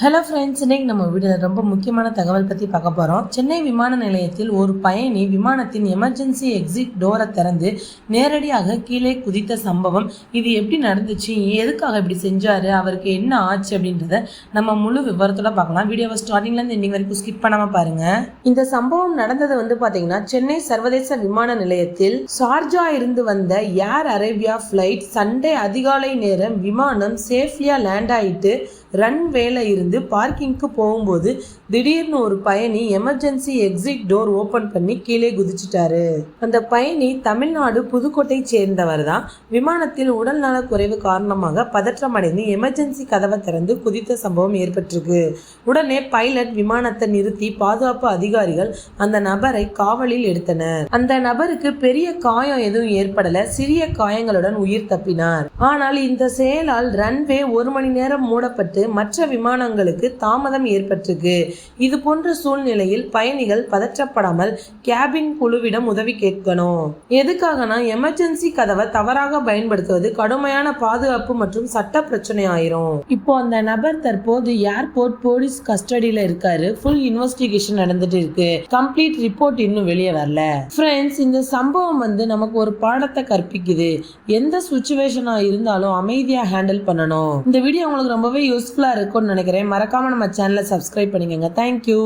Hello friends, இன்னைக்கு நம்ம வீடியோவில் ரொம்ப முக்கியமான தகவல் பற்றி பார்க்க போகிறோம். சென்னை விமான நிலையத்தில் ஒரு பயணி விமானத்தின் எமர்ஜென்சி எக்ஸிட் டோரை திறந்து நேரடியாக கீழே குதித்த சம்பவம். இது எப்படி நடந்துச்சு, எதுக்காக இப்படி செஞ்சார், அவருக்கு என்ன ஆச்சு அப்படின்றத நம்ம முழு விவரத்தோட பார்க்கலாம். வீடியோவை ஸ்டார்டிங்லேருந்து எண்டிங் வரைக்கும் ஸ்கிப் பண்ணாமல் பாருங்கள். இந்த சம்பவம் நடந்தது பார்த்தீங்கன்னா சென்னை சர்வதேச விமான நிலையத்தில் ஷார்ஜா இருந்து வந்த ஏர் அரேபியா ஃப்ளைட் சண்டே அதிகாலை நேரம் விமானம் சேஃப்லியாக லேண்ட் ஆகிட்டு ரன்வேல இருந்து பார்க்கிங்க்கு போகும்போது திடீர்னு ஒரு பயணி எமர்ஜென்சி எக்ஸிட் டோர் ஓபன் பண்ணி கீழே குதிச்சிட்டாரு. அந்த பயணி தமிழ்நாடு புதுக்கோட்டை சேர்ந்தவர் தான். விமானத்தில் உடல் நல குறைவு காரணமாக பதற்றம் அடைந்து எமர்ஜென்சி கதவை திறந்து குதித்த சம்பவம் ஏற்பட்டிருக்கு. உடனே பைலட் விமானத்தை நிறுத்தி பாதுகாப்பு அதிகாரிகள் அந்த நபரை காவலில் எடுத்தனர். அந்த நபருக்கு பெரிய காயம் எதுவும் ஏற்படல, சிறிய காயங்களுடன் உயிர் தப்பினார். ஆனால் இந்த செயலால் ரன்வே 1 மணி நேரம் மூடப்பட்டு மற்ற விமானங்களுக்கு தாமதம் ஏற்பட்டிருக்கு. இது போன்ற சூழ்நிலையில் பயணிகள் பதற்றப்படாமல் கேபின் குழுவிடம் உதவி கேட்கணும். எதுக்காகனா எமர்ஜென்சி கதவை தவறாக பயன்படுத்துவது கடுமையான பாதுகாப்பு மற்றும் சட்ட பிரச்சனை ஆயிரும். இப்போ அந்த நபர் தற்போது ஏர்போர்ட் போலீஸ் கஸ்டடியில இருக்காரு. ஃபுல் இன்வெஸ்டிகேஷன் நடந்துட்டு இருக்கு. கம்ப்ளீட் ரிப்போர்ட் இன்னும் வெளியே வரல. ஃப்ரெண்ட்ஸ், இந்த சம்பவம் நமக்கு ஒரு பாடத்தை கற்பிக்குது. எந்த சிச்சுவேஷனா இருந்தாலும் அமைதியா ஹேண்டில் பண்ணணும். இந்த வீடியோ உங்களுக்கு ரொம்பவே யூஸ்ஃபுல்லா இருக்கும்னு நினைக்கிறேன். மறக்காம நம்ம சேனலை சப்ஸ்கிரைப் பண்ணிக்கோங்க. தேங்க்யூ.